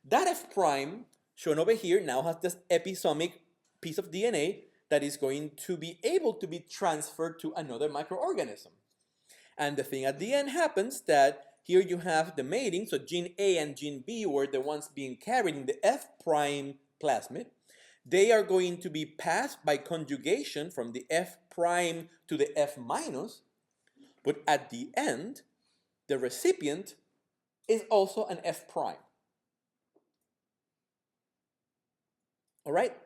That F prime, shown over here, now has this episomic piece of DNA that is going to be able to be transferred to another microorganism. And the thing at the end happens that here you have the mating, so gene A and gene B were the ones being carried in the F prime plasmid. They are going to be passed by conjugation from the F prime to the F minus, but at the end, the recipient is also an F prime. All right?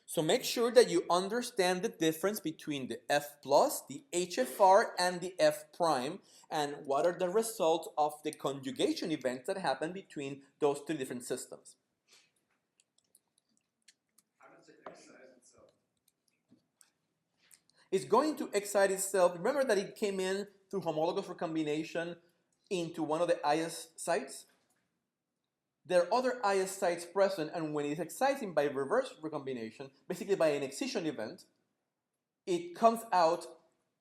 So make sure that you understand the difference between the F plus, the HFR, and the F prime, and what are the results of the conjugation events that happen between those two different systems. How does it excite itself? It's going to excite itself. Remember that it came in through homologous recombination into one of the IS sites? There are other IS sites present, and when it's exciting by reverse recombination, basically by an excision event, it comes out,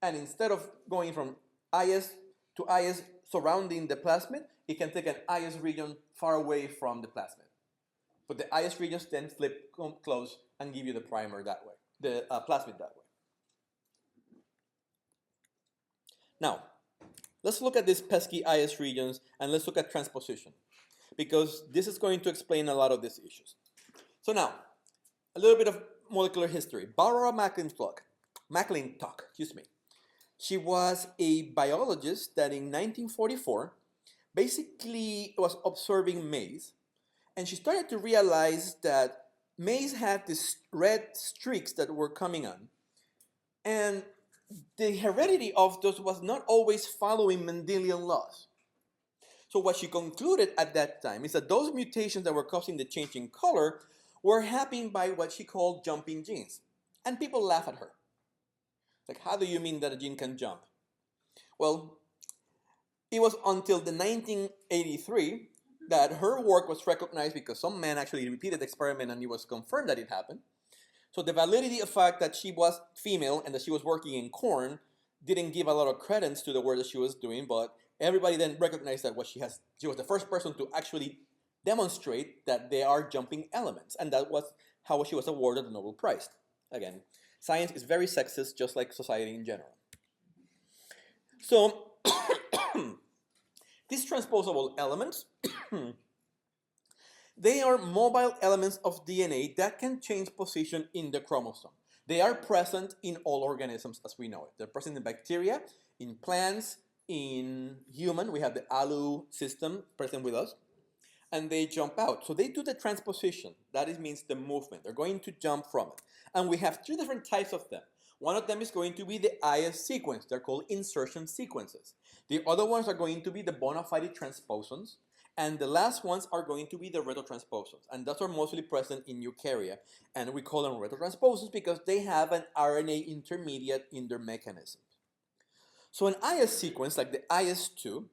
and instead of going from IS to IS surrounding the plasmid, it can take an IS region far away from the plasmid. But the IS regions then flip close and give you the primer that way, the plasmid that way. Now, let's look at these pesky IS regions, and let's look at transposition, because this is going to explain a lot of these issues. So now, a little bit of molecular history. Barbara McClintock, she was a biologist that in 1944 basically was observing maize, and she started to realize that maize had these red streaks that were coming on, and the heredity of those was not always following Mendelian laws. So what she concluded at that time is that those mutations that were causing the change in color were happening by what she called jumping genes. And people laugh at her. Like, how do you mean that a gene can jump? Well, it was until the 1983 that her work was recognized because some man actually repeated the experiment and it was confirmed that it happened. So the validity of the fact that she was female and that she was working in corn didn't give a lot of credence to the work that she was doing, but everybody then recognized that she was the first person to actually demonstrate that they are jumping elements, and that was how she was awarded the Nobel Prize. Again, science is very sexist, just like society in general. So, these transposable elements, they are mobile elements of DNA that can change position in the chromosome. They are present in all organisms as we know it. They're present in bacteria, in plants, in human. We have the ALU system present with us, and they jump out. So they do the transposition. That means the movement. They're going to jump from it. And we have three different types of them. One of them is going to be the IS sequence. They're called insertion sequences. The other ones are going to be the bona fide transposons. And the last ones are going to be the retrotransposons. And those are mostly present in eukarya. And we call them retrotransposons because they have an RNA intermediate in their mechanism. So an IS sequence, like the IS2,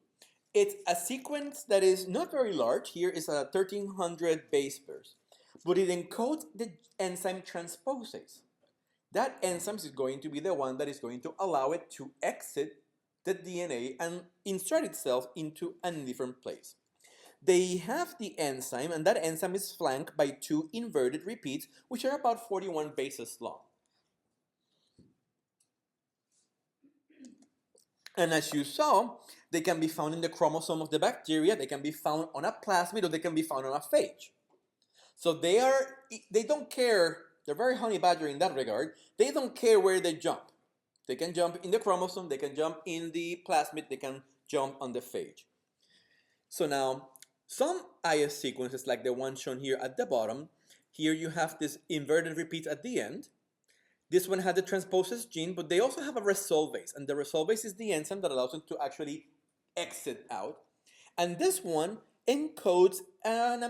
it's a sequence that is not very large. Here is a 1300 base pairs. But it encodes the enzyme transposase. That enzyme is going to be the one that is going to allow it to exit the DNA and insert itself into a different place. They have the enzyme, and that enzyme is flanked by two inverted repeats, which are about 41 bases long. And as you saw, they can be found in the chromosome of the bacteria, they can be found on a plasmid, or they can be found on a phage. So they don't care They're very honey badger in that regard. They don't care where they jump. They can jump in the chromosome, they can jump in the plasmid, they can jump on the phage. So now, some IS sequences, like the one shown here at the bottom, here you have this inverted repeats at the end. This one had the transposons gene, but they also have a resolvase, and the resolvase is the enzyme that allows them to actually exit out. And this one encodes an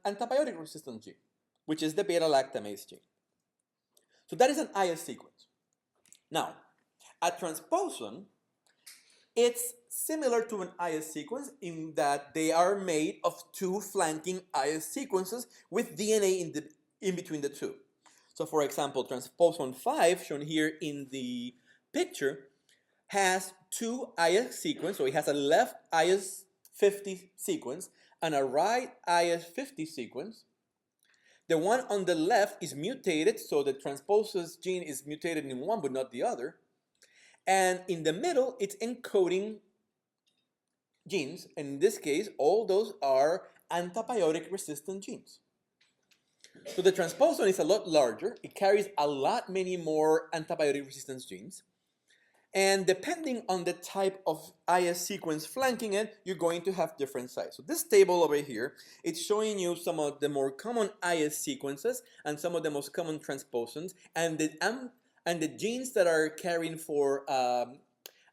antibiotic resistant gene, which is the beta-lactamase gene. So that is an IS sequence. Now, a transposon, it's similar to an IS sequence in that they are made of two flanking IS sequences with DNA in between the two. So for example, transposon 5, shown here in the picture, has two IS sequences. So it has a left IS50 sequence and a right IS50 sequence. The one on the left is mutated, so the transposons gene is mutated in one but not the other. And in the middle, it's encoding genes. And in this case, all those are antibiotic resistant genes. So the transposon is a lot larger. It carries a lot many more antibiotic resistance genes. And depending on the type of IS sequence flanking it, you're going to have different sizes. So this table over here, it's showing you some of the more common IS sequences and some of the most common transposons and the genes that are carrying for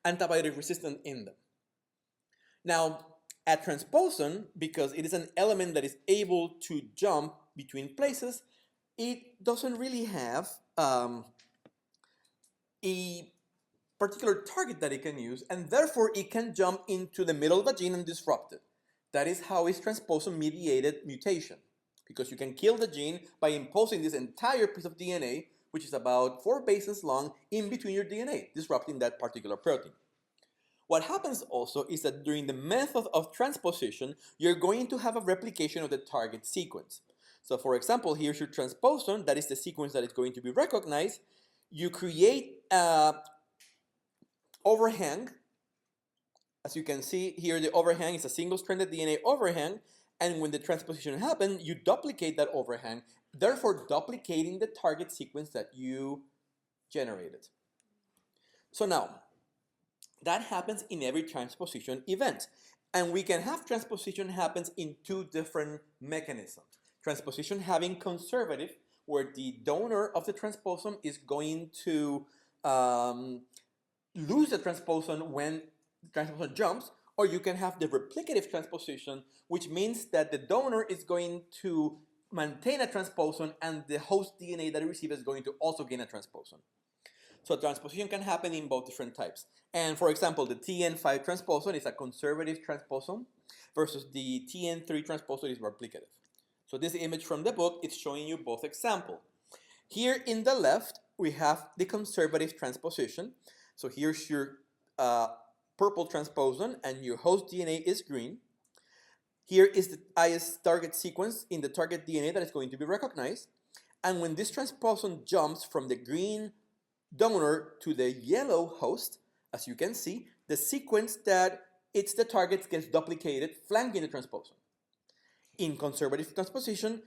antibiotic resistant in them. Now, a transposon, because it is an element that is able to jump between places, it doesn't really have a particular target that it can use, and therefore it can jump into the middle of a gene and disrupt it. That is how it's transposon-mediated mutation, because you can kill the gene by imposing this entire piece of DNA, which is about 4 bases long, in between your DNA, disrupting that particular protein. What happens also is that during the method of transposition, you're going to have a replication of the target sequence. So for example, here's your transposon, that is the sequence that is going to be recognized. You create an overhang. As you can see here, the overhang is a single-stranded DNA overhang, and when the transposition happens, you duplicate that overhang, therefore duplicating the target sequence that you generated. So now, that happens in every transposition event, and we can have transposition happens in 2 different mechanisms. Transposition having conservative, where the donor of the transposon is going to lose the transposon when the transposon jumps, or you can have the replicative transposition, which means that the donor is going to maintain a transposon and the host DNA that it receives is going to also gain a transposon. So transposition can happen in both different types. And for example, the TN5 transposon is a conservative transposon versus the TN3 transposon is replicative. So this image from the book, it's showing you both examples. Here in the left, we have the conservative transposition. So here's your purple transposon and your host DNA is green. Here is the IS target sequence in the target DNA that is going to be recognized. And when this transposon jumps from the green donor to the yellow host, as you can see, the sequence that it's the target gets duplicated, flanking the transposon. In conservative transposition,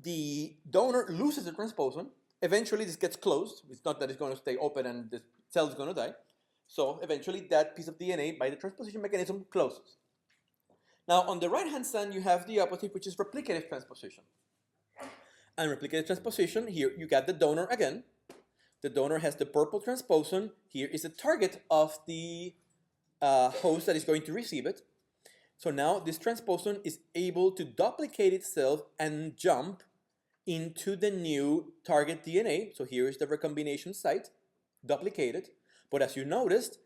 the donor loses the transposon. Eventually, this gets closed. It's not that it's going to stay open and the cell is going to die. So eventually, that piece of DNA, by the transposition mechanism, closes. Now, on the right-hand side, you have the opposite, which is replicative transposition. And replicative transposition, here you got the donor again. The donor has the purple transposon. Here is the target of the host that is going to receive it. So now this transposon is able to duplicate itself and jump into the new target DNA. So here is the recombination site, duplicated. But as you noticed,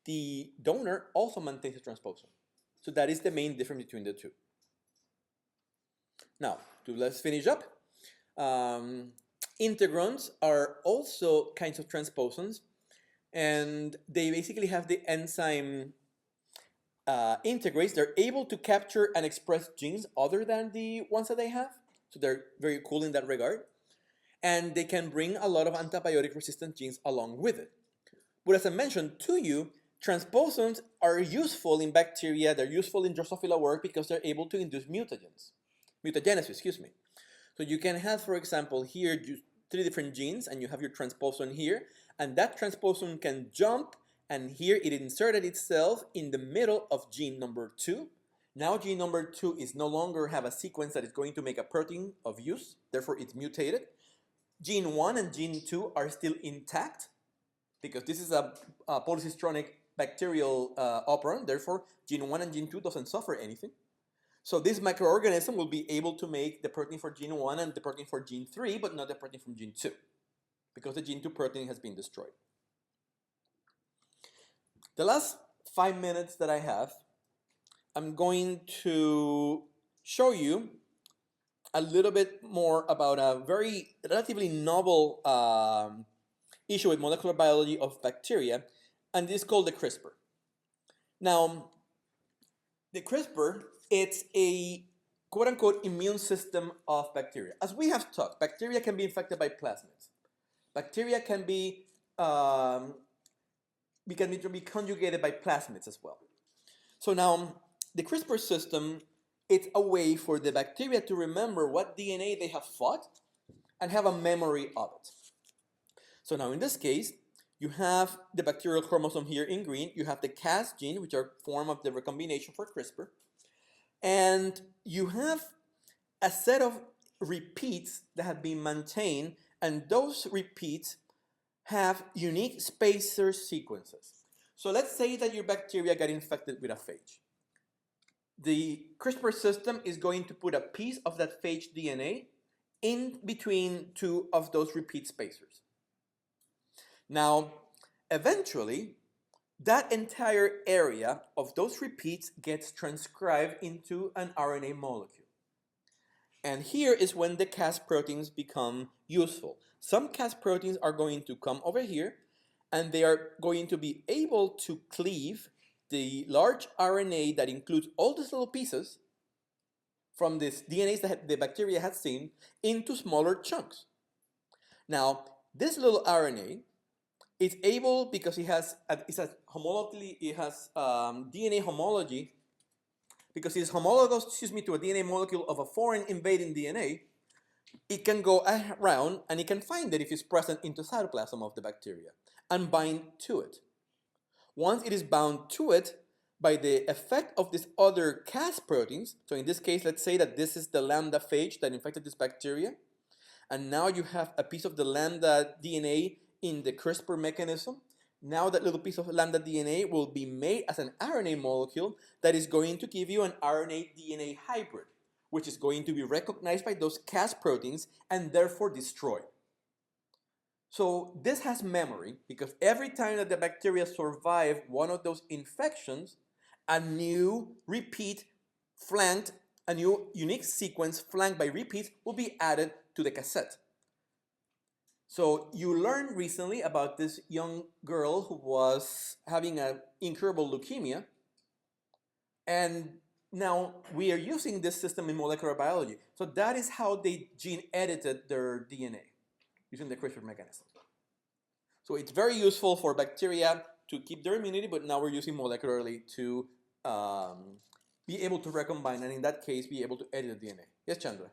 the donor also maintains the transposon. So that is the main difference between the two. Now, let's finish up. Integrons are also kinds of transposons, and they basically have the enzyme integrase. They're able to capture and express genes other than the ones that they have, so they're very cool in that regard. And they can bring a lot of antibiotic resistant genes along with it. But as I mentioned to you, transposons are useful in bacteria, they're useful in Drosophila work because they're able to induce mutagenesis. So you can have, for example, here three different genes, and you have your transposon here, and that transposon can jump, and here it inserted itself in the middle of gene number 2. Now gene number 2 is no longer have a sequence that is going to make a protein of use, therefore it's mutated. Gene 1 and gene 2 are still intact, because this is a polycistronic bacterial operon, therefore gene 1 and gene 2 doesn't suffer anything. So this microorganism will be able to make the protein for gene 1 and the protein for gene 3, but not the protein from gene 2, because the gene 2 protein has been destroyed. The last 5 minutes that I have, I'm going to show you a little bit more about a very relatively novel issue with molecular biology of bacteria, and this is called the CRISPR. Now, the CRISPR, it's a quote-unquote immune system of bacteria. As we have talked, bacteria can be infected by plasmids. Bacteria can be conjugated by plasmids as well. So now, the CRISPR system, it's a way for the bacteria to remember what DNA they have fought and have a memory of it. So now in this case, you have the bacterial chromosome here in green, you have the Cas gene, which are form of the recombination for CRISPR, and you have a set of repeats that have been maintained, and those repeats have unique spacer sequences. So let's say that your bacteria got infected with a phage. The CRISPR system is going to put a piece of that phage DNA in between two of those repeat spacers. Now, eventually, that entire area of those repeats gets transcribed into an RNA molecule. And here is when the Cas proteins become useful. Some Cas proteins are going to come over here, and they are going to be able to cleave the large RNA that includes all these little pieces from these DNAs that the bacteria had seen into smaller chunks. Now, this little RNA is able, because it has DNA homology, because it is homologous, to a DNA molecule of a foreign invading DNA, it can go around and it can find it if it's present into cytoplasm of the bacteria and bind to it. Once it is bound to it, by the effect of these other Cas proteins, so in this case, let's say that this is the lambda phage that infected this bacteria, and now you have a piece of the lambda DNA in the CRISPR mechanism. Now that little piece of lambda DNA will be made as an RNA molecule that is going to give you an RNA-DNA hybrid, which is going to be recognized by those Cas proteins and therefore destroyed. So this has memory, because every time that the bacteria survive one of those infections, a new repeat flanked, a new unique sequence flanked by repeats will be added to the cassette. So you learned recently about this young girl who was having an incurable leukemia, and now we are using this system in molecular biology. So that is how they gene edited their DNA, using the CRISPR mechanism. So it's very useful for bacteria to keep their immunity, but now we're using molecularly to be able to recombine, and in that case, be able to edit the DNA. Yes, Chandra?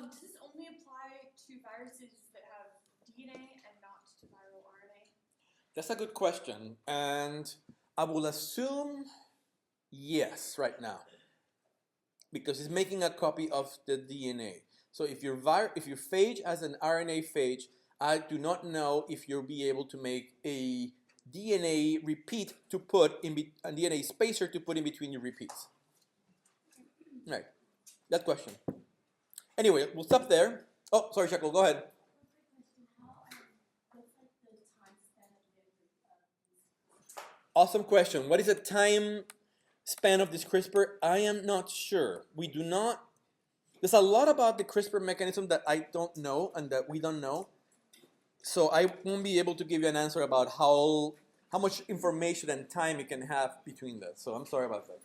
Does this only apply to viruses that have DNA and not to viral RNA? That's a good question, and I will assume yes right now, because it's making a copy of the DNA. So if your phage has an RNA phage, I do not know if you'll be able to make a DNA repeat to put in a DNA spacer to put in between your repeats. Right, that question. Anyway, we'll stop there. Oh, sorry, Shackle, go ahead. Awesome question. What is the time span of this CRISPR? I am not sure. We do not. There's a lot about the CRISPR mechanism that I don't know and that we don't know. So I won't be able to give you an answer about how much information and time it can have between that. So I'm sorry about that.